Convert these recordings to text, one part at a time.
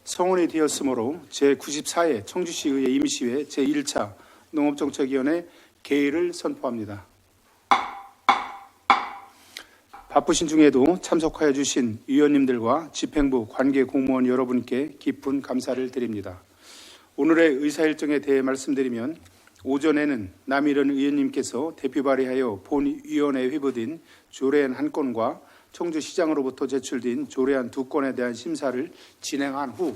성원이 되었으므로 제94회 청주시의회 임시회 제1차 농업정책위원회 개의를 선포합니다. 바쁘신 중에도 참석하여 주신 위원님들과 집행부 관계 공무원 여러분께 깊은 감사를 드립니다. 오늘의 의사일정에 대해 말씀드리면 오전에는 남일원 의원님께서 대표 발의하여 본위원회에 회부된 조례안 한 건과 청주시장으로부터 제출된 조례안 2건에 대한 심사를 진행한 후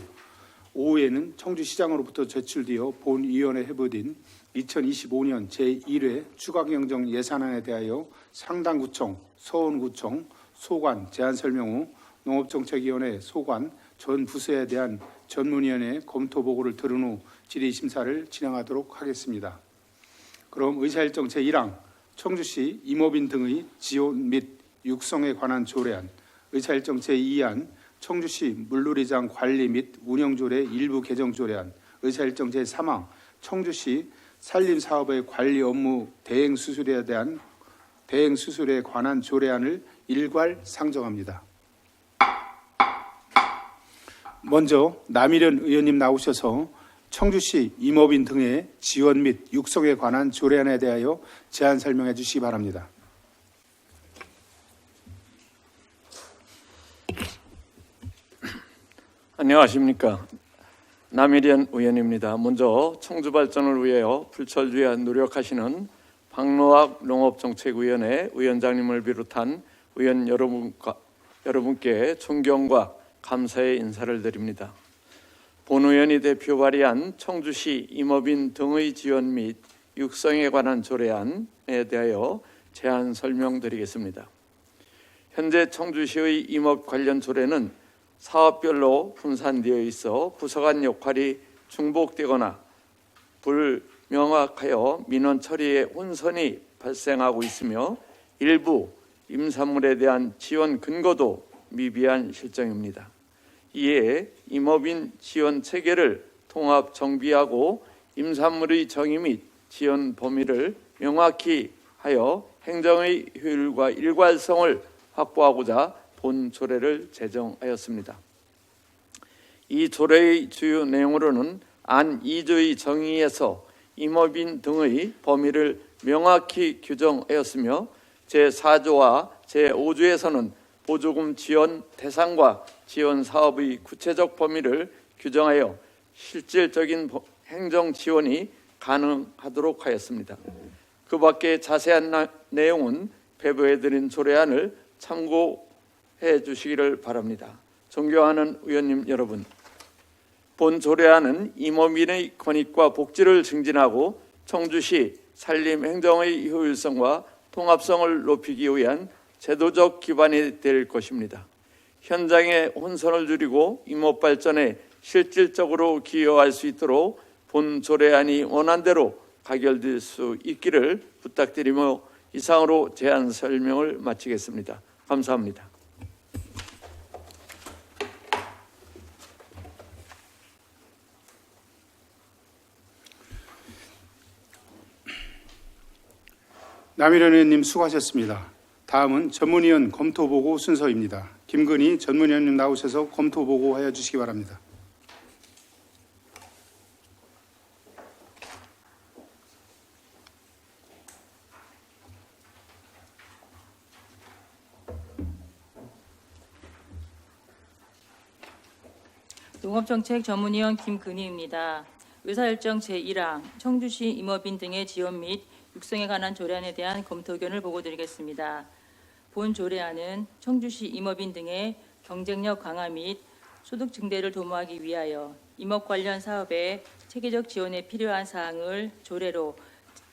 오후에는 청주시장으로부터 제출되어 본위원회에 회부된 2025년 제1회 추가경정 예산안에 대하여 상당구청, 서원구청, 소관 제안 설명 후 농업정책위원회 소관 전 부서에 대한 전문위원회 검토 보고를 들은 후 질의심사를 진행하도록 하겠습니다. 그럼 의사일정 제1항 청주시 임업인 등의 지원 및 육성에 관한 조례안, 의사일정 제2안 청주시 물놀이장 관리 및 운영조례 일부 개정 조례안, 의사일정 제3항 청주시 산림사업의 관리 업무 대행 수수료에 관한 조례안을 일괄 상정합니다. 먼저 남일원 의원님 나오셔서 청주시 임업인 등의 지원 및 육성에 관한 조례안에 대하여 제안 설명해 주시기 바랍니다. 안녕하십니까. 남일원 의원입니다. 먼저 청주 발전을 위하여 불철주야 노력하시는 박노학 농업정책위원회 위원장님을 비롯한 의원 여러분께 존경과 감사의 인사를 드립니다. 본 의원이 대표 발의한 청주시 임업인 등의 지원 및 육성에 관한 조례안에 대하여 제안 설명드리겠습니다. 현재 청주시의 임업 관련 조례는 사업별로 분산되어 있어 부서 간 역할이 중복되거나 불명확하여 민원 처리에 혼선이 발생하고 있으며 일부 임산물에 대한 지원 근거도 미비한 실정입니다. 이에 임업인 지원 체계를 통합 정비하고 임산물의 정의 및 지원 범위를 명확히 하여 행정의 효율과 일관성을 확보하고자 본 조례를 제정하였습니다. 이 조례의 주요 내용으로는 안 2조의 정의에서 임업인 등의 범위를 명확히 규정하였으며 제4조와 제5조에서는 보조금 지원 대상과 지원 사업의 구체적 범위를 규정하여 실질적인 행정 지원이 가능하도록 하였습니다. 그 밖에 자세한 내용은 배부해드린 조례안을 참고해 주시기를 바랍니다. 존경하는 의원님 여러분, 본 조례안은 임업인의 권익과 복지를 증진하고 청주시 산림 행정의 효율성과 통합성을 높이기 위한 제도적 기반이 될 것입니다. 현장의 혼선을 줄이고 임업 발전에 실질적으로 기여할 수 있도록 본 조례안이 원안대로 가결될 수 있기를 부탁드리며 이상으로 제안 설명을 마치겠습니다. 감사합니다. 남일원 의원님 수고하셨습니다. 다음은 전문위원 검토보고 순서입니다. 김근희 전문위원님 나오셔서 검토보고하여 주시기 바랍니다. 농업정책 전문위원 김근희입니다. 의사일정 제1항 청주시 임업인 등의 지원 및 육성에 관한 조례안에 대한 검토 의견을 보고드리겠습니다. 본 조례안은 청주시 임업인 등의 경쟁력 강화 및 소득 증대를 도모하기 위하여 임업 관련 사업의 체계적 지원에 필요한 사항을 조례로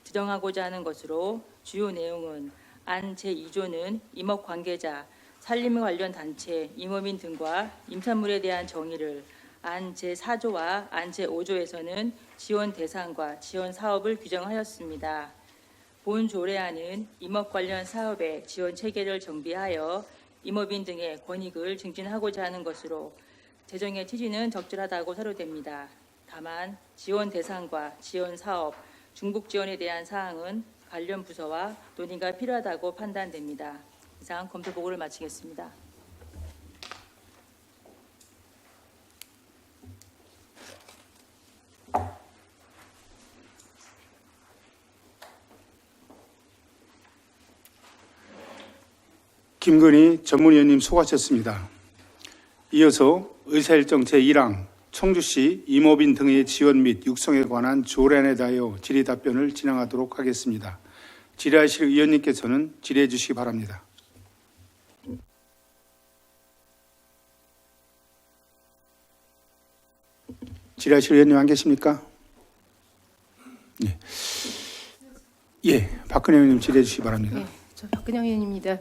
지정하고자 하는 것으로 주요 내용은 안 제2조는 임업 관계자, 산림 관련 단체, 임업인 등과 임산물에 대한 정의를, 안 제4조와 안 제5조에서는 지원 대상과 지원 사업을 규정하였습니다. 본 조례안은 임업 관련 사업의 지원 체계를 정비하여 임업인 등의 권익을 증진하고자 하는 것으로 제정의 취지는 적절하다고 사료됩니다. 다만 지원 대상과 지원 사업, 중복 지원에 대한 사항은 관련 부서와 논의가 필요하다고 판단됩니다. 이상 검토 보고를 마치겠습니다. 김건희 전문위원님 수고하셨습니다. 이어서 의사일정 제1항 청주시 임업인 등의 지원 및 육성에 관한 조례안에 대하여 질의답변을 진행하도록 하겠습니다. 질의하실 의원님께서는 질의해 주시기 바랍니다. 질의하실 의원님 안 계십니까? 예, 박근혜 의원님 질의해 주시기 바랍니다. 네, 저 박근영 의원입니다.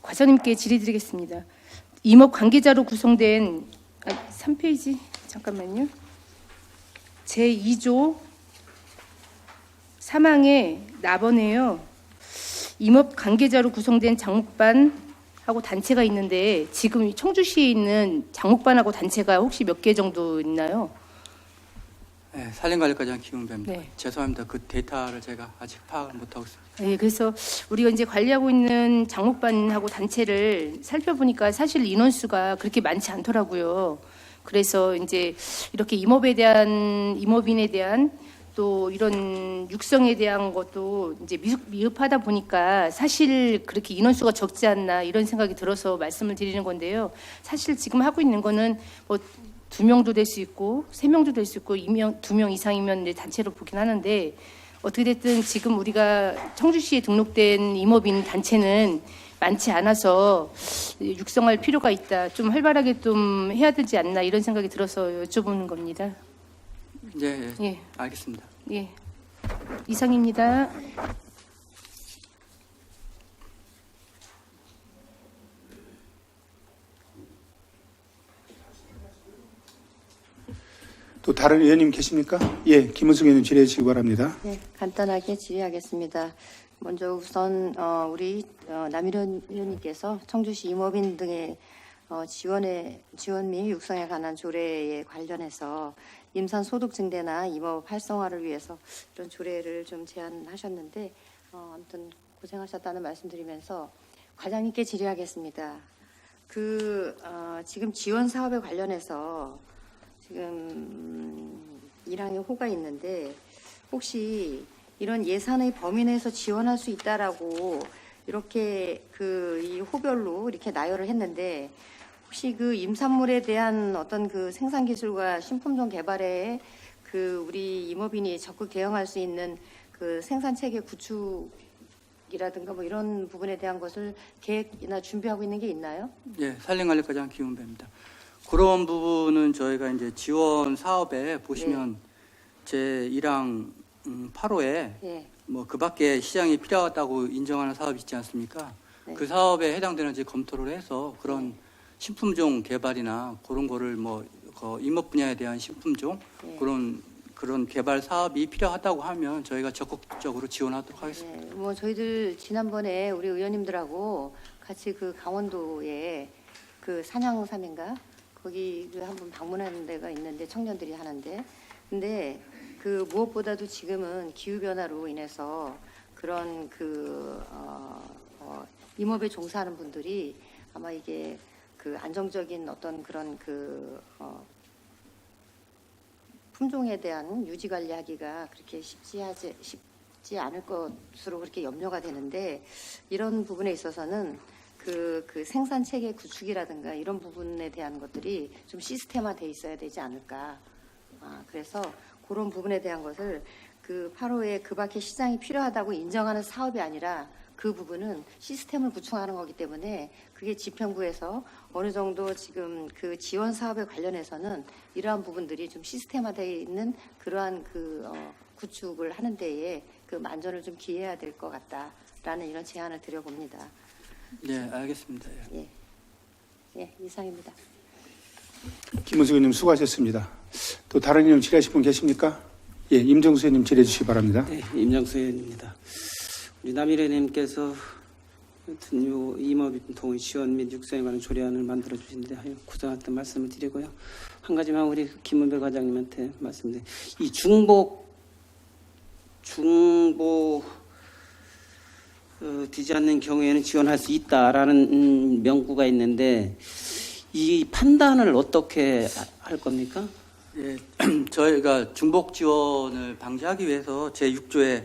과장님께 질의드리겠습니다. 임업 관계자로 구성된 3페이지 잠깐만요. 제2조 3항에 나번에요. 임업 관계자로 구성된 장목반하고 단체가 있는데 지금 이 청주시에 있는 장목반하고 단체가 혹시 몇 개 정도 있나요? 네, 산림관리과장 김은배입니다. 네. 죄송합니다. 그 데이터를 제가 아직 파악을 못하고 있습니다. 예, 그래서 우리가 이제 관리하고 있는 장목반하고 단체를 살펴보니까 사실 인원수가 그렇게 많지 않더라고요. 그래서 이제 이렇게 임업인에 대한 또 이런 육성에 대한 것도 이제 미흡하다 보니까 사실 그렇게 인원수가 적지 않나 이런 생각이 들어서 말씀을 드리는 건데요. 사실 지금 하고 있는 거는 뭐 2명도 될 수 있고 3명도 될 수 있고 2명 이상이면 이제 단체로 보긴 하는데 어떻게 됐든 지금 우리가 청주시에 등록된 임업인 단체는 많지 않아서 육성할 필요가 있다. 좀 활발하게 좀 해야 되지 않나 이런 생각이 들어서 여쭤보는 겁니다. 예, 예, 알겠습니다. 예. 이상입니다. 또 다른 의원님 계십니까? 예, 김은숙 의원님 질의해 주시기 바랍니다. 네, 간단하게 질의하겠습니다. 먼저 우선 우리 남일현 의원님께서 청주시 임업인 등의 지원 및 육성에 관한 조례에 관련해서 임산 소득 증대나 임업 활성화를 위해서 이런 조례를 좀 제안하셨는데 아무튼 고생하셨다는 말씀드리면서 과장님께 질의하겠습니다. 지금 지원 사업에 관련해서 지금 1항에 호가 있는데 혹시 이런 예산의 범위 내에서 지원할 수 있다라고 이렇게 이 호별로 이렇게 나열을 했는데 혹시 그 임산물에 대한 어떤 그 생산 기술과 신품종 개발에 우리 임업인이 적극 대응할 수 있는 그 생산 체계 구축이라든가 뭐 이런 부분에 대한 것을 계획이나 준비하고 있는 게 있나요? 예, 산림관리과장 김은배입니다. 그런 부분은 저희가 이제 지원 사업에 보시면 제 1항 8호에 예. 뭐 그 밖에 시장이 필요하다고 인정하는 사업이 있지 않습니까? 네. 그 사업에 해당되는지 검토를 해서 그런 신품종 개발이나 그런 거를 그 임업 분야에 대한 신품종 네. 그런 개발 사업이 필요하다고 하면 저희가 적극적으로 지원하도록 하겠습니다. 네, 뭐 저희들 지난번에 우리 의원님들하고 같이 그 강원도에 그 산양삼인가 거기 한번 방문하는 데가 있는데 청년들이 하는데 근데 그 무엇보다도 지금은 기후 변화로 인해서 그런 임업에 종사하는 분들이 아마 이게 그 안정적인 어떤 그런 품종에 대한 유지 관리하기가 그렇게 쉽지 않을 것으로 그렇게 염려가 되는데 이런 부분에 있어서는 그 생산 체계 구축이라든가 이런 부분에 대한 것들이 좀 시스템화돼 있어야 되지 않을까. 그래서 그런 부분에 대한 것을 그 8호에 그 밖에 시장이 필요하다고 인정하는 사업이 아니라 그 부분은 시스템을 구축하는 거기 때문에 그게 집행부에서 어느 정도 지금 그 지원 사업에 관련해서는 이러한 부분들이 좀 시스템화되어 있는 그러한 구축을 하는 데에 그 만전을 좀 기해야 될 것 같다라는 이런 제안을 드려봅니다. 예, 알겠습니다. 예. 예, 이상입니다. 김은숙 의원님 수고하셨습니다. 또 다른 의원님 질의하실 분 계십니까? 예, 임정수 의원님 질의해 주시기 바랍니다. 네, 임정수 의원입니다. 우리 남일의 님께서 임업인 동의 지원 및 육성에 관한 조례안을 만들어 주신데 구성했던 말씀을 드리고요. 한 가지만 우리 김은배 과장님한테 말씀드립니다. 이 중복 되지 않는 경우에는 지원할 수 있다라는 명구가 있는데 이 판단을 어떻게 할 겁니까? 예, 저희가 중복 지원을 방지하기 위해서 제6조에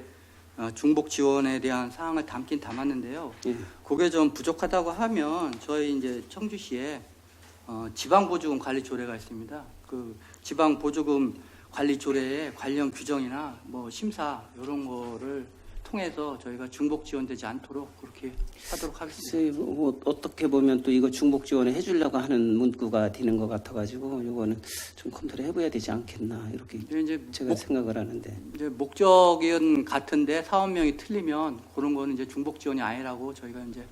중복 지원에 대한 사항을 담긴 담았는데요. 예. 그게 좀 부족하다고 하면 저희 이제 청주시에 지방보조금 관리 조례가 있습니다. 그 지방보조금 관리 조례에 관련 규정이나 뭐 심사 이런 거를 통해서 저희가 중복 지원되지 않도록 그렇게 하도록 하겠습니다. 글쎄, 뭐 어떻게 보면 또 이거 중복 지원을 해주려고 하는 문구가 되는 것 같아가지고 이거는 좀 검토를 해봐야 되지 않겠나 이렇게 이제 제가 생각을 하는데. 이제 목적은 같은데 사업명이 틀리면 그런 거는 이제 중복 지원이 아니라고 저희가 이제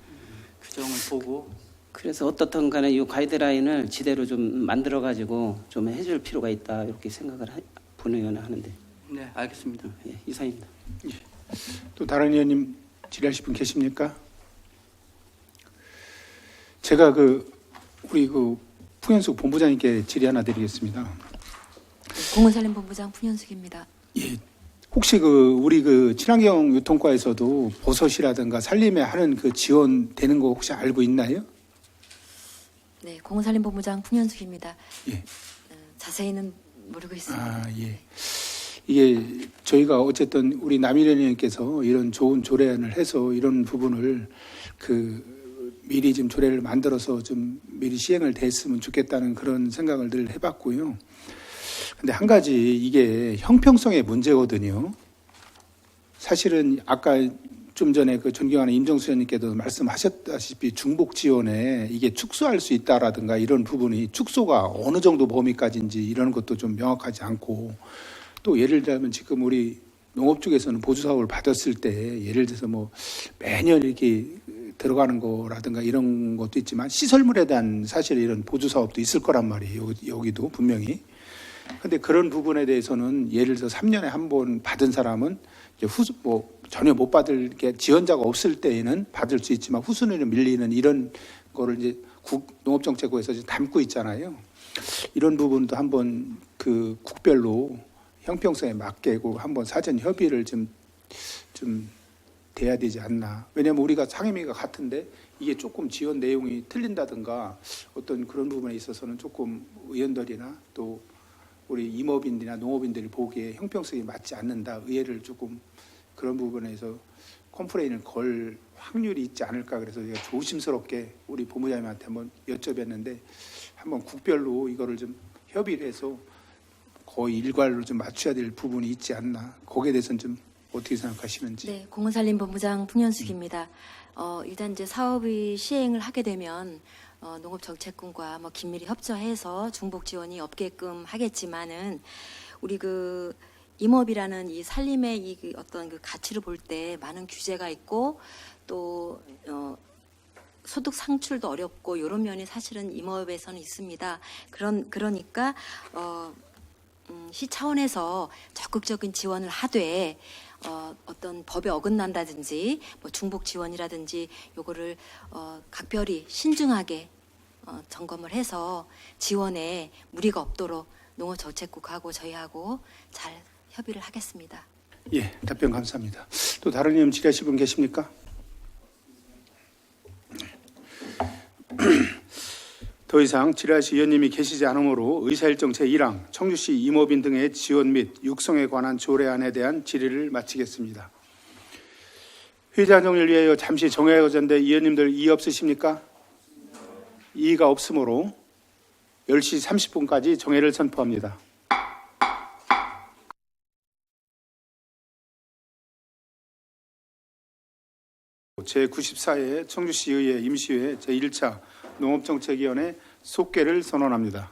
규정을 보고 그래서 어떻든 간에 이 가이드라인을 지대로 좀 만들어가지고 좀 해줄 필요가 있다 이렇게 생각을 본의원은 하는데. 네 알겠습니다. 예, 이상입니다. 또 다른 의원님 질의하실 분 계십니까? 제가 우리 풍현숙 본부장님께 질의 하나 드리겠습니다. 공원산림본부장 풍현숙입니다. 예, 혹시 우리 친환경 유통과에서도 버섯이라든가 살림에 하는 지원되는 거 혹시 알고 있나요? 네, 공원산림본부장 풍현숙입니다. 예. 자세히는 모르고 있습니다. 아, 예. 이게 저희가 어쨌든 우리 남일현 의원님께서 이런 좋은 조례안을 해서 이런 부분을 미리 좀 조례를 만들어서 좀 미리 시행을 됐으면 좋겠다는 그런 생각을 늘 해봤고요. 근데 한 가지 이게 형평성의 문제거든요. 사실은 아까 좀 전에 존경하는 임정수 의원님께도 말씀하셨다시피 중복 지원에 이게 축소할 수 있다라든가 이런 부분이 축소가 어느 정도 범위까지인지 이런 것도 좀 명확하지 않고 또 예를 들면 지금 우리 농업 쪽에서는 보조 사업을 받았을 때 예를 들어서 뭐 매년 이렇게 들어가는 거라든가 이런 것도 있지만 시설물에 대한 사실 이런 보조 사업도 있을 거란 말이에요. 여기도 분명히. 근데 그런 부분에 대해서는 예를 들어서 3년에 한 번 받은 사람은 이제 전혀 못 받을 게 지원자가 없을 때에는 받을 수 있지만 후순위로 밀리는 이런 거를 이제 농업정책부에서 이제 담고 있잖아요. 이런 부분도 한번 국별로 형평성에 맞게 한번 사전 협의를 좀 돼야 되지 않나. 왜냐하면 우리가 상임위가 같은데 이게 조금 지원 내용이 틀린다든가 어떤 그런 부분에 있어서는 조금 의원들이나 또 우리 임업인이나 농업인들이 보기에 형평성이 맞지 않는다. 의회를 조금 그런 부분에서 컴플레인을 걸 확률이 있지 않을까. 그래서 제가 조심스럽게 우리 본부장님한테 한번 여쭤봤는데 한번 국별로 이거를 좀 협의를 해서 거의 일괄로 좀 맞춰야 될 부분이 있지 않나. 거기에 대해서는 좀 어떻게 생각하시는지. 네, 공원산림본부장 풍현숙입니다. 일단 이제 사업이 시행을 하게 되면 농업정책국과 긴밀히 협조해서 중복 지원이 없게끔 하겠지만은 우리 임업이라는 이 살림의 이 어떤 가치를 볼 때 많은 규제가 있고 또 소득 상출도 어렵고 이런 면이 사실은 임업에서는 있습니다. 그러니까 시 차원에서 적극적인 지원을 하되 어떤 법에 어긋난다든지 뭐 중복 지원이라든지 요거를 각별히 신중하게 점검을 해서 지원에 무리가 없도록 농어정책국하고 저희하고 잘 협의를 하겠습니다. 예, 답변 감사합니다. 또 다른 의원 질의하실 분 계십니까? 더 이상 질의하실 의원님이 계시지 않으므로 의사일정 제1항 청주시 임업인 등의 지원 및 육성에 관한 조례안에 대한 질의를 마치겠습니다. 회의장 정리를 위하여 잠시 정회하고자 의원님들 이의 없으십니까? 이의가 없으므로 10시 30분까지 정회를 선포합니다. 제94회 청주시의회 임시회 제1차 농업정책위원회 속개를 선언합니다.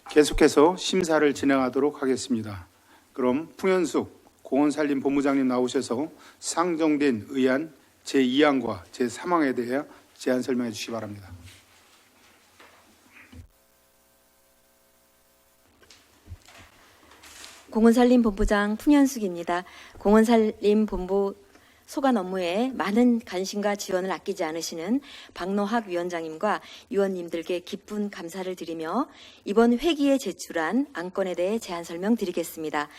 계속해서 심사를 진행하도록 하겠습니다. 그럼 풍현숙 공원산림본부장님 나오셔서 상정된 의안 제2항과 제3항에 대해 제안 설명해 주시기 바랍니다. 공원산림본부장 풍현숙입니다. 공원산림본부 소관 업무에 많은 관심과 지원을 아끼지 않으시는 박노학 위원장님과 위원님들께 깊은 감사를 드리며 이번 회기에 제출한 안건에 대해 제안 설명드리겠습니다.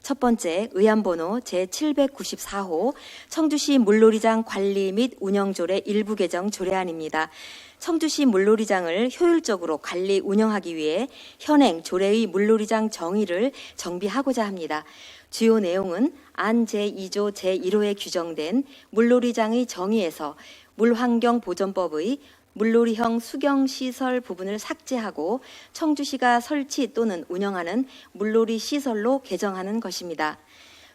첫 번째, 의안번호 제794호 청주시 물놀이장 관리 및 운영조례 일부 개정 조례안입니다. 청주시 물놀이장을 효율적으로 관리 운영하기 위해 현행 조례의 물놀이장 정의를 정비하고자 합니다. 주요 내용은 안 제2조 제1호에 규정된 물놀이장의 정의에서 물환경보전법의 물놀이형 수경시설 부분을 삭제하고 청주시가 설치 또는 운영하는 물놀이 시설로 개정하는 것입니다.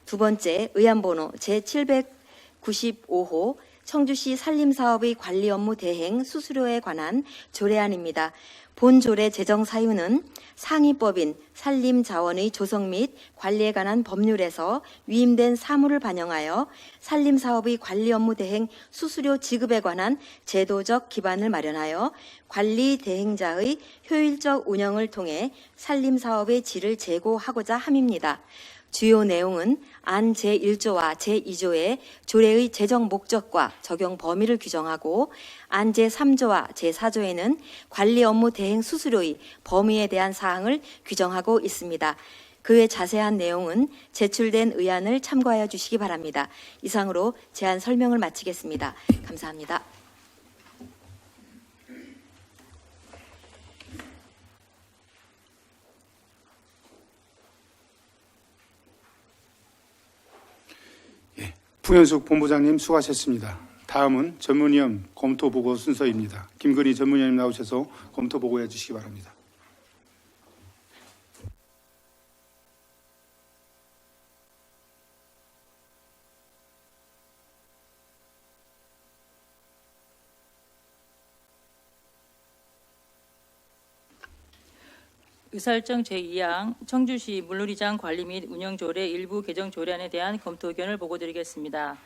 두 번째, 의안번호 제795호 청주시 산림사업의 관리 업무 대행 수수료에 관한 조례안입니다. 본 조례 제정 사유는 상위법인 산림자원의 조성 및 관리에 관한 법률에서 위임된 사무를 반영하여 산림사업의 관리 업무 대행 수수료 지급에 관한 제도적 기반을 마련하여 관리 대행자의 효율적 운영을 통해 산림사업의 질을 제고하고자 함입니다. 주요 내용은 안 제1조와 제2조의 조례의 제정 목적과 적용 범위를 규정하고 안 제3조와 제4조에는 관리 업무 대행 수수료의 범위에 대한 사항을 규정하고 있습니다. 그 외 자세한 내용은 제출된 의안을 참고하여 주시기 바랍니다. 이상으로 제안 설명을 마치겠습니다. 감사합니다. 풍현숙 본부장님 수고하셨습니다. 다음은 전문위원 검토보고 순서입니다. 김건희 전문위원님 나오셔서 검토보고해 주시기 바랍니다. 의사일정 제2항 청주시 물놀이장 관리 및 운영 조례 일부 개정 조례안에 대한 검토 의견을 보고드리겠습니다.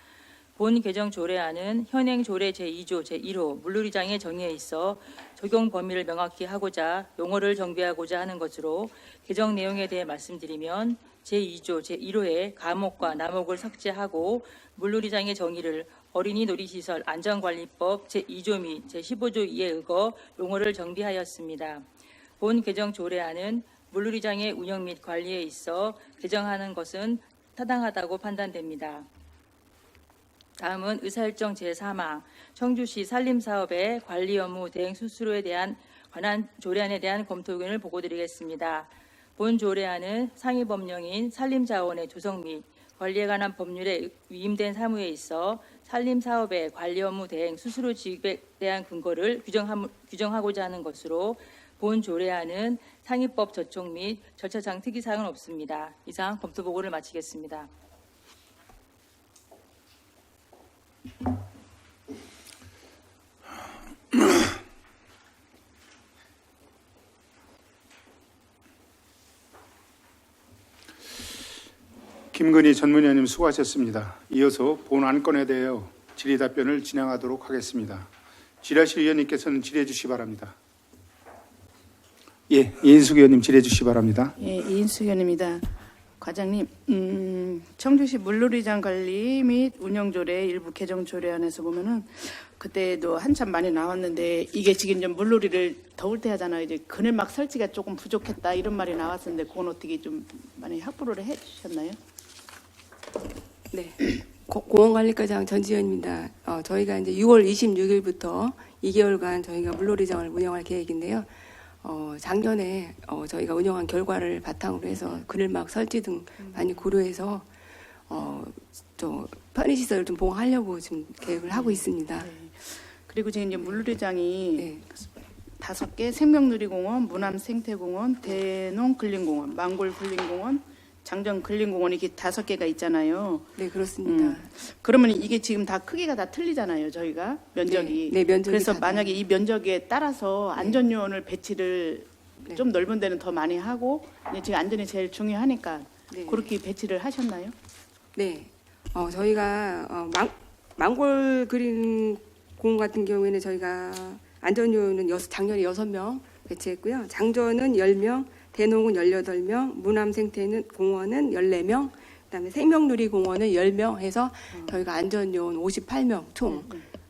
본 개정 조례안은 현행 조례 제2조 제1호 물놀이장의 정의에 있어 적용 범위를 명확히 하고자 용어를 정비하고자 하는 것으로 개정 내용에 대해 말씀드리면 제2조 제1호의 가목과 나목을 삭제하고 물놀이장의 정의를 어린이 놀이시설 안전관리법 제2조 및 제15조 2에 의거 용어를 정비하였습니다. 본 개정 조례안은 물놀이장의 운영 및 관리에 있어 개정하는 것은 타당하다고 판단됩니다. 다음은 의사일정 제3항 청주시 산림사업의 관리 업무 대행 수수료에 대한 관한 조례안에 대한 검토 의견을 보고드리겠습니다. 본 조례안은 상위 법령인 산림자원의 조성 및 관리에 관한 법률에 위임된 사무에 있어 산림사업의 관리 업무 대행 수수료 지급에 대한 근거를 규정하고자 하는 것으로 본 조례안은 상위법 저촉 및 절차상 특이사항은 없습니다. 이상 검토 보고를 마치겠습니다. 김건희 전문위원님 수고하셨습니다. 이어서 본 안건에 대하여 질의 답변을 진행하도록 하겠습니다. 질의하실 의원님께서는 질의해 주시기 바랍니다. 예, 이인숙 의원님 질의해 주시기 바랍니다. 예, 이인숙 의원입니다. 과장님, 청주시 물놀이장 관리 및 운영조례 일부 개정 조례안에서 보면은 그때도 한참 많이 나왔는데 이게 지금 좀 물놀이를 더울 때 하잖아요. 이제 그늘막 설치가 조금 부족했다 이런 말이 나왔었는데 그건 어떻게 좀 많이 확보를 해주셨나요? 네, 공원관리과장 전지현입니다. 저희가 이제 6월 26일부터 2개월간 저희가 물놀이장을 운영할 계획인데요. 작년에 저희가 운영한 결과를 바탕으로 해서 그늘막 설치 등 많이 고려해서 또 편의시설을 좀 보강하려고 지금 계획을 하고 있습니다. 네. 그리고 지금 이제 물놀이장이 네. 5개 생명누리공원, 무남생태공원, 대농근린공원, 망골근린공원, 장정근린공원 이렇게 5개가 있잖아요. 네, 그렇습니다. 그러면 이게 지금 다 크기가 다 틀리잖아요. 저희가 면적이. 네, 면적이 그래서 다 만약에 이 면적에 따라서 안전요원을 배치를 네. 좀 넓은 데는 더 많이 하고 이제 지금 안전이 제일 중요하니까 네. 그렇게 배치를 하셨나요? 네, 저희가 망골그린공원 같은 경우에는 저희가 안전요원은 작년에 6명 배치했고요. 장전은 10명, 대농은 18명, 무남생태는 공원은 14명, 그다음에 생명누리공원은 10명 해서 저희가 안전요원 58명 총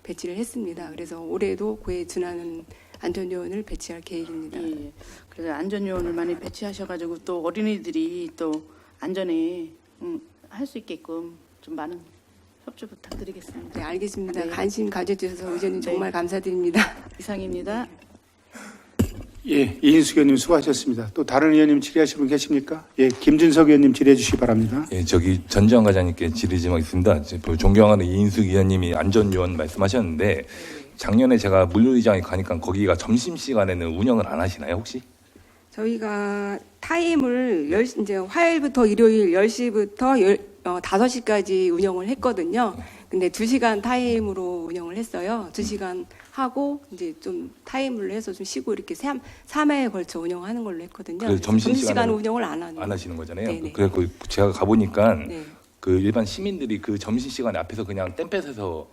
배치를 했습니다. 그래서 올해도 그에 준하는 안전요원을 배치할 계획입니다. 예. 그래서 안전요원을 많이 배치하셔가지고 또 어린이들이 또 안전에 할 수 있게끔 좀 많은 협조 부탁드리겠습니다. 네, 알겠습니다. 네. 관심 가져주셔서 의원님 네. 정말 감사드립니다. 이상입니다. 예, 이인숙 의원님 수고하셨습니다. 또 다른 의원님 질의하실 분 계십니까? 예, 김준석 의원님 질의해 주시기 바랍니다. 예, 저기 전지현 과장님께 질의 좀 하겠습니다. 존경하는 이인숙 의원님이 안전요원 말씀하셨는데 작년에 제가 물놀이장에 가니까 거기가 점심시간에는 운영을 안 하시나요, 혹시? 저희가 타임을 이제 화요일부터 일요일 10시부터 5시까지 운영을 했거든요. 근데 2시간 타임으로 운영을 했어요. 2시간 하고 이제 좀 타임을 해서 좀 쉬고 이렇게 3회에 걸쳐 운영하는 걸로 했거든요. 그래서 점심시간 운영을 안 하시는 거잖아요. 네네. 그래서 제가 가보니까 네. 그 일반 시민들이 그 점심시간에 앞에서 그냥 땡볕에서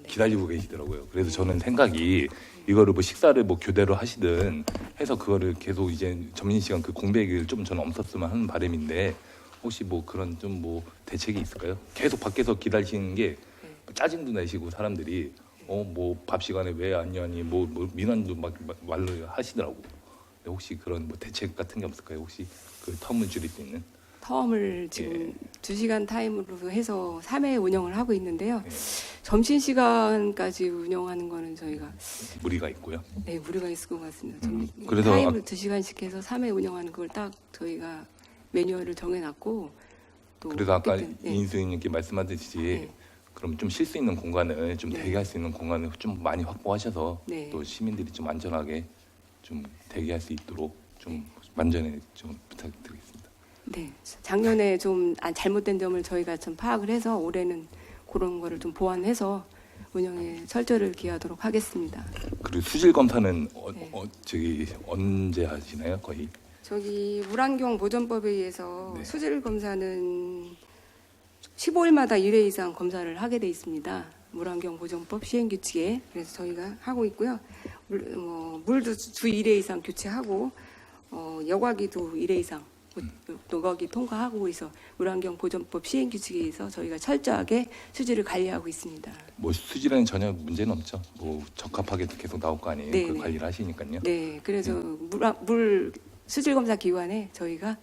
네. 기다리고 계시더라고요. 그래서 저는 생각이 이거를 뭐 식사를 뭐 교대로 하시든 해서 그거를 계속 이제 점심시간 그 공백을 좀 저는 없었으면 하는 바람인데 혹시 뭐 그런 좀 뭐 대책이 있을까요? 계속 밖에서 기다리시는 게 짜증도 내시고 사람들이 뭐 밥 시간에 왜 안 여니 뭐 민원도 막 말로 하시더라고. 혹시 그런 뭐 대책 같은 게 없을까요? 혹시 그 텀을 줄일 수 있는? 텀을 지금 2시간 타임으로 해서 3회 운영을 하고 있는데요. 예. 점심시간까지 운영하는 거는 저희가 무리가 있고요. 네, 무리가 있을 것 같습니다. 그래서 타임을 2시간씩 해서 3회 운영하는 걸 딱 저희가 매뉴얼을 정해놨고 또 그래서 아까 어쨌든, 네. 이인수 의원님께 말씀하듯이 네. 그럼 좀 쉴 수 있는 공간을 좀 네. 대기할 수 있는 공간을 좀 많이 확보하셔서 네. 또 시민들이 좀 안전하게 좀 대기할 수 있도록 좀 만전에 좀 부탁드리겠습니다. 네, 작년에 좀 잘못된 점을 저희가 좀 파악을 해서 올해는 그런 거를 좀 보완해서 운영에 철저를 기하도록 하겠습니다. 그리고 수질 검사는 네. 저기 언제 하시나요? 거의 저기 물안경 보존법에 의해서 네. 수질 검사는 15일마다 1회 이상 검사를 하게 돼 있습니다. 물안경 보존법 시행 규칙에 그래서 저희가 하고 있고요. 물도 주 1회 이상 교체하고 여과기도 1회 이상 노거기 통과하고 있어 물안경 보존법 시행 규칙에 의해서 저희가 철저하게 수질을 관리하고 있습니다. 뭐 수질에는 전혀 문제는 없죠. 뭐 적합하게 계속 나올 거 아니에요. 네, 그 네. 관리를 하시니까요. 네, 그래서 물 수질 검사 기관에 저희가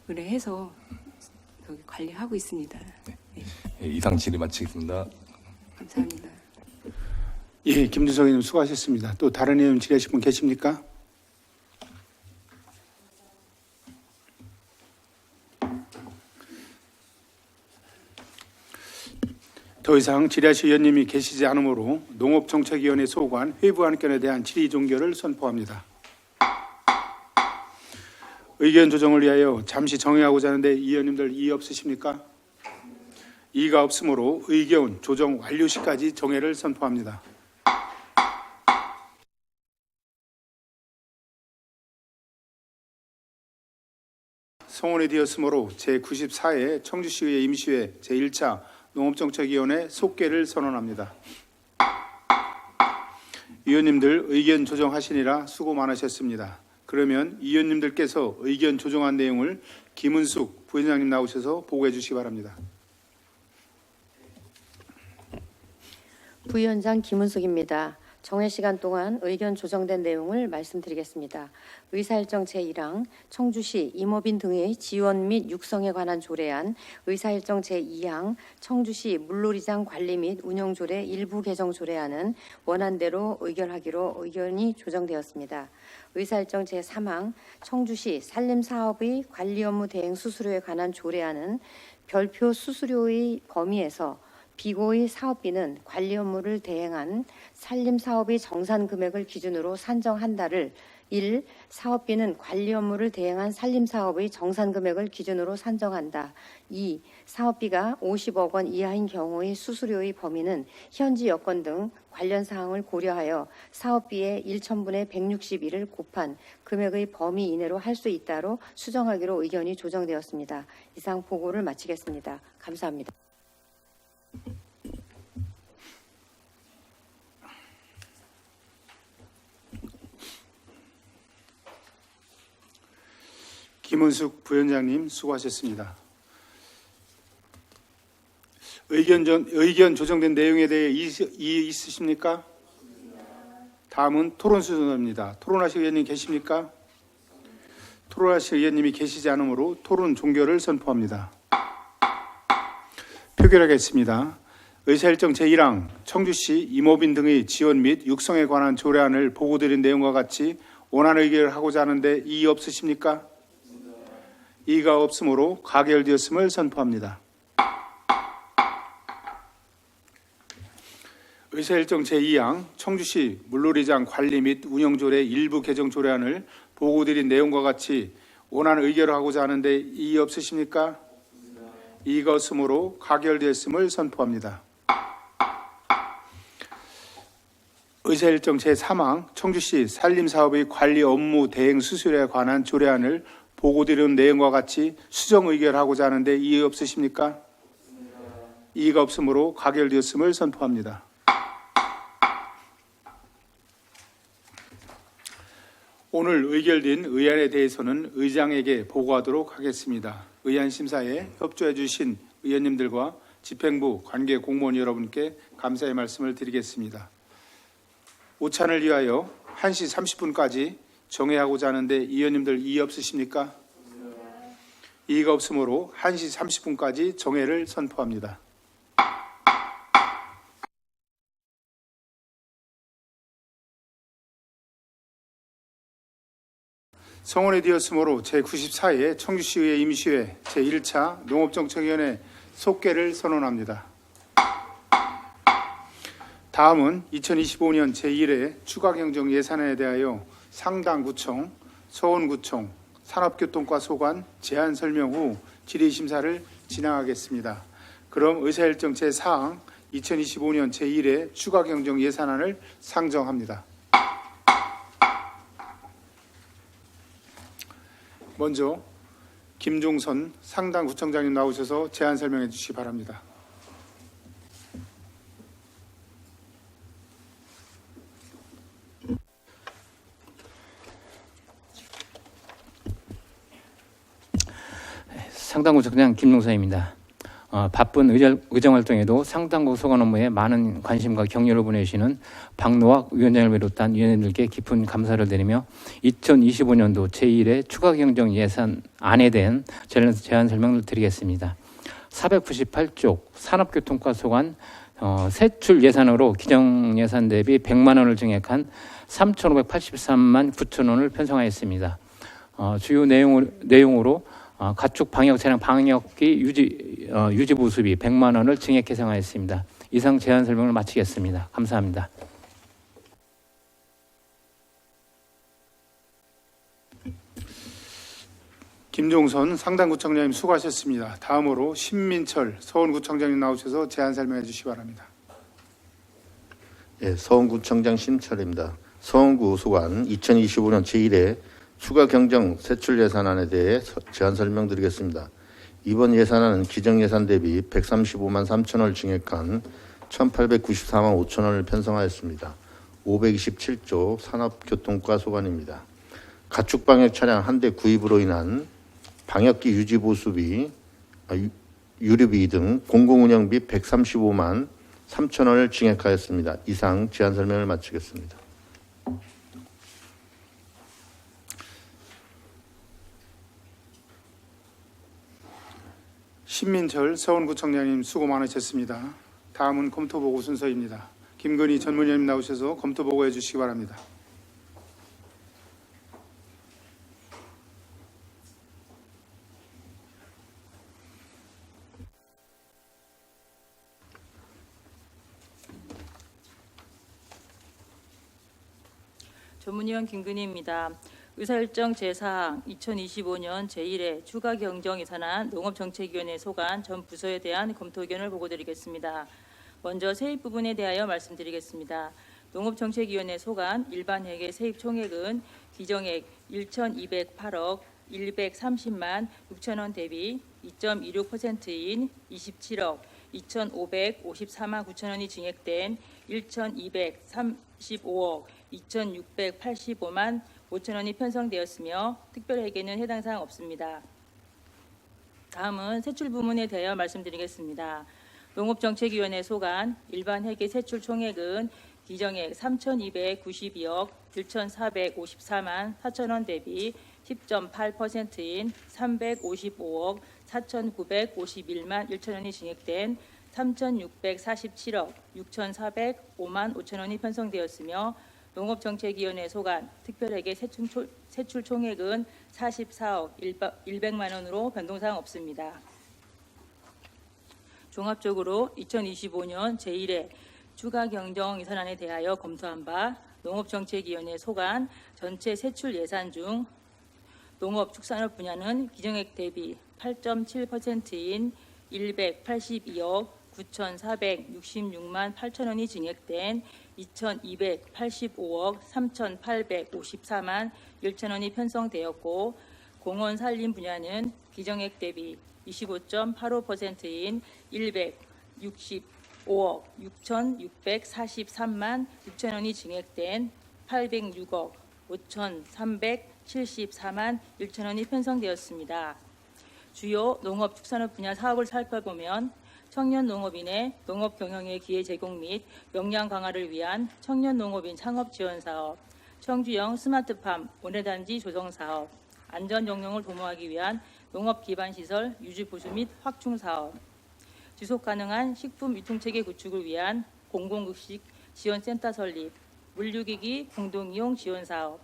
의뢰해서 저기 관리하고 있습니다. 예, 이상 질의 마치겠습니다. 감사합니다. 예, 김준석 의원님 수고하셨습니다. 또 다른 의원님 질의하실 분 계십니까? 더 이상 질의하실 의원님이 계시지 않으므로 농업정책위원회 소관 회부안건에 대한 질의 종결을 선포합니다. 의견 조정을 위하여 잠시 정회하고자 하는데 이 의원님들 이의 없으십니까? 이의가 없으므로 의견 조정 완료 시까지 정회를 선포합니다. 성원이 되었으므로 제94회 청주시의회 임시회 제1차 농업정책위원회 속개를 선언합니다. 위원님들 의견 조정하시니라 수고 많으셨습니다. 그러면 위원님들께서 의견 조정한 내용을 김은숙 부위원장님 나오셔서 보고해 주시기 바랍니다. 부위원장 김은숙입니다. 정회 시간 동안 의견 조정된 내용을 말씀드리겠습니다. 의사일정 제1항 청주시 임업인 등의 지원 및 육성에 관한 조례안, 의사일정 제2항 청주시 물놀이장 관리 및 운영 조례 일부 개정 조례안은 원안대로 의결하기로 의견이 조정되었습니다. 의사일정 제3항 청주시 산림사업의 관리 업무 대행 수수료에 관한 조례안은 별표 수수료의 범위에서 비고의 사업비는 관리 업무를 대행한 산림사업의 정산 금액을 기준으로 산정한다를 1. 사업비는 관리 업무를 대행한 산림사업의 정산 금액을 기준으로 산정한다. 2. 사업비가 50억 원 이하인 경우의 수수료의 범위는 현지 여건 등 관련 사항을 고려하여 사업비의 1,000분의 161을 곱한 금액의 범위 이내로 할 수 있다로 수정하기로 의견이 조정되었습니다. 이상 보고를 마치겠습니다. 감사합니다. 김은숙 부위원장님 수고하셨습니다. 의견 조정된 내용에 대해 이의 있으십니까? 다음은 토론 순서입니다. 토론하실 의원님 계십니까? 토론하실 의원님이 계시지 않으므로 토론 종결을 선포합니다. 표결하겠습니다. 의사일정 제1항 청주시 임업인 등의 지원 및 육성에 관한 조례안을 보고드린 내용과 같이 원안 의결을 하고자 하는데 이의 없으십니까? 이의가 없으므로 가결되었음을 선포합니다. 의사일정 제2항 청주시 물놀이장 관리 및 운영조례 일부 개정 조례안을 보고드린 내용과 같이 원안 의결을 하고자 하는데 이의 없으십니까? 이의가 없으므로 가결되었음을 선포합니다. 의사일정 제3항 청주시 산림사업의 관리 업무 대행 수수료에 관한 조례안을 보고드리는 내용과 같이 수정 의결하고자 하는데 이의 없으십니까? 이의가 없으므로 가결되었음을 선포합니다. 오늘 의결된 의안에 대해서는 의장에게 보고하도록 하겠습니다. 의안 심사에 협조해 주신 의원님들과 집행부 관계 공무원 여러분께 감사의 말씀을 드리겠습니다. 오찬을 위하여 1시 30분까지 정회하고자 하는데 의원님들 이의 없으십니까? 이의가 없으므로 1시 30분까지 정회를 선포합니다. 성원이 되었으므로 제94회 청주시의회 임시회 제1차 농업정책위원회 속개를 선언합니다. 다음은 2025년 제1회 추가경정 예산안에 대하여 상당구청, 서원구청, 산업교통과 소관 제안 설명 후 질의심사를 진행하겠습니다. 그럼 의사일정 제4항 2025년 제1회 추가경정 예산안을 상정합니다. 먼저 김종선 상당구청장님 나오셔서 제안 설명해 주시기 바랍니다. 상당구청장 김종선입니다. 바쁜 의정활동에도 상당구 소관 업무에 많은 관심과 격려를 보내주시는 박노학 위원장을 비롯한 위원님들께 깊은 감사를 드리며 2025년도 제1회 추가경정 예산안에 대한 제안 설명을 드리겠습니다. 498쪽 산업교통과 소관 세출 예산으로 기정 예산 대비 100만 원을 증액한 3,583만 9천 원을 편성하였습니다. 주요 내용으로 가축 방역 차량 방역기 유지 보수비 100만 원을 증액 계상하였습니다. 이상 제안 설명을 마치겠습니다. 감사합니다. 김종선 상당구청장님 수고하셨습니다. 다음으로 신민철 서원구청장님 나오셔서 제안 설명해 주시기 바랍니다. 예, 서원구청장 신철입니다. 서원구 소관 2025년 제1회 추가 경정 세출 예산안에 대해 제안 설명드리겠습니다. 이번 예산안은 기정 예산 대비 135만 3천 원을 증액한 1,894만 5천 원을 편성하였습니다. 527조 산업교통과 소관입니다. 가축 방역 차량 한 대 구입으로 인한 방역기 유지 보수비, 유류비 등 공공운영비 135만 3천 원을 증액하였습니다. 이상 제안 설명을 마치겠습니다. 신민철 서원구청장님 수고 많으셨습니다. 다음은 검토보고 순서입니다. 김건희 전문위원님 나오셔서 검토보고해 주시기 바랍니다. 전문위원 김근희입니다. 의사일정 제4항 2025년 제1회 추가경정 예산안 농업정책위원회 소관 전 부서에 대한 검토 의견을 보고드리겠습니다. 먼저 세입 부분에 대하여 말씀드리겠습니다. 농업정책위원회 소관 일반회계 세입 총액은 기정액 1,208억 130만 6천 원 대비 2.26%인 27억 2,554만 9천 원이 증액된 1,235억 2,685만 5천 원이 편성되었으며 특별회계는 해당 사항 없습니다. 다음은 세출 부문에 대하여 말씀드리겠습니다. 농업정책위원회 소관 일반회계 세출 총액은 기정액 3,292억 1,454만 4천 원 대비 10.8%인 355억 4,951만 1천 원이 증액된 3,647억 6,405만 5천 원이 편성되었으며 농업정책위원회 소관 특별회계 세출 총액은 44억 100만 원으로 변동사항 없습니다. 종합적으로 2025년 제1회 추가 경정 예산안에 대하여 검토한 바 농업정책위원회 소관 전체 세출 예산 중 농업축산업 분야는 기정액 대비 8.7%인 182억 9,466만 8천 원이 증액된 2,285억 3,854만 1천 원이 편성되었고 공원 산림 분야는 기정액 대비 25.85%인 165억 6,643만 6천 원이 증액된 806억 5,374만 1천 원이 편성되었습니다. 주요 농업축산업 분야 사업을 살펴보면 청년 농업인의 농업 경영의 기회 제공 및 역량 강화를 위한 청년 농업인 창업 지원 사업, 청주형 스마트팜 온해단지 조성 사업, 안전 영농을 도모하기 위한 농업 기반 시설 유지 보수 및 확충 사업, 지속 가능한 식품 유통체계 구축을 위한 공공급식 지원센터 설립, 물류기기 공동이용 지원 사업,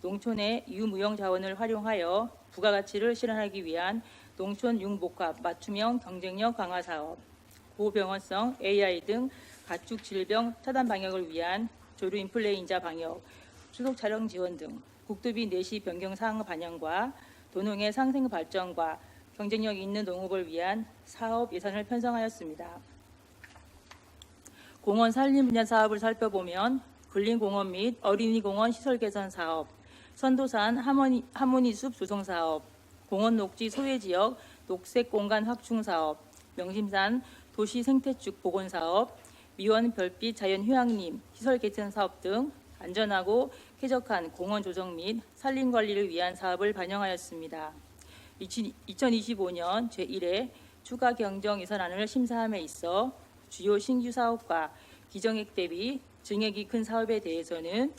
농촌의 유무형 자원을 활용하여 부가가치를 실현하기 위한 농촌 융복합 맞춤형 경쟁력 강화 사업, 고병원성 AI 등 가축 질병 차단 방역을 위한 조류 인플루엔자 방역, 수속 촬영 지원 등 국토비 내시 변경 사항 반영과 도농의 상생 발전과 경쟁력 있는 농업을 위한 사업 예산을 편성하였습니다. 공원 산림 분야 사업을 살펴보면 근린공원 및 어린이공원 시설 개선 사업, 선도산 하모니숲 조성 사업, 공원 녹지 소외 지역 녹색 공간 확충 사업, 명심산 도시 생태축 복원 사업, 미원 별빛 자연 휴양림 시설 개선 사업 등 안전하고 쾌적한 공원 조성 및 산림 관리를 위한 사업을 반영하였습니다. 2025년 제1회 추가 경정 예산안을 심사함에 있어 주요 신규 사업과 기정액 대비 증액이 큰 사업에 대해서는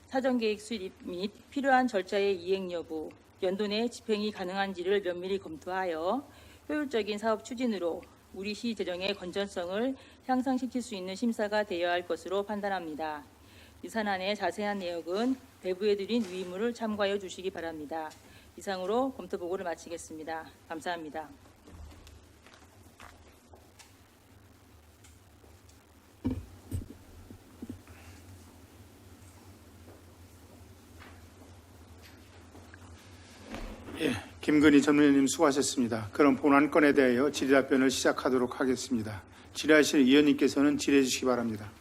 사전계획 수립 및 필요한 절차의 이행 여부, 연도 내 집행이 가능한지를 면밀히 검토하여 효율적인 사업 추진으로 우리 시 재정의 건전성을 향상시킬 수 있는 심사가 되어야 할 것으로 판단합니다. 예산안의 자세한 내역은 배부해 드린 위의문을 참고하여 주시기 바랍니다. 이상으로 검토 보고를 마치겠습니다. 감사합니다. 김근희 전문위원님 수고하셨습니다. 그럼 본안건에 대하여 질의답변을 시작하도록 하겠습니다. 질의하실 위원님께서는 질의해 주시기 바랍니다.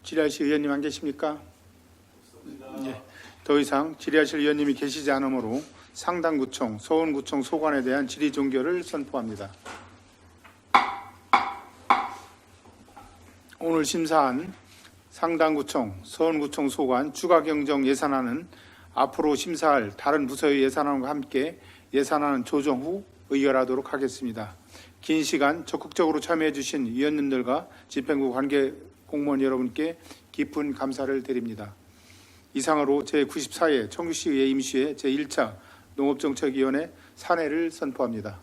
질의하실 위원님 안 계십니까? 예. 더 이상 질의하실 위원님이 계시지 않으므로 상당구청, 서원구청 소관에 대한 질의 종결을 선포합니다. 오늘 심사한 상당구청, 서원구청 소관 추가경정 예산안은 앞으로 심사할 다른 부서의 예산안과 함께 예산안은 조정 후 의결하도록 하겠습니다. 긴 시간 적극적으로 참여해 주신 위원님들과 집행부 관계 공무원 여러분께 깊은 감사를 드립니다. 이상으로 제94회 청주시의회 임시회 제1차 농업정책위원회 산회를 선포합니다.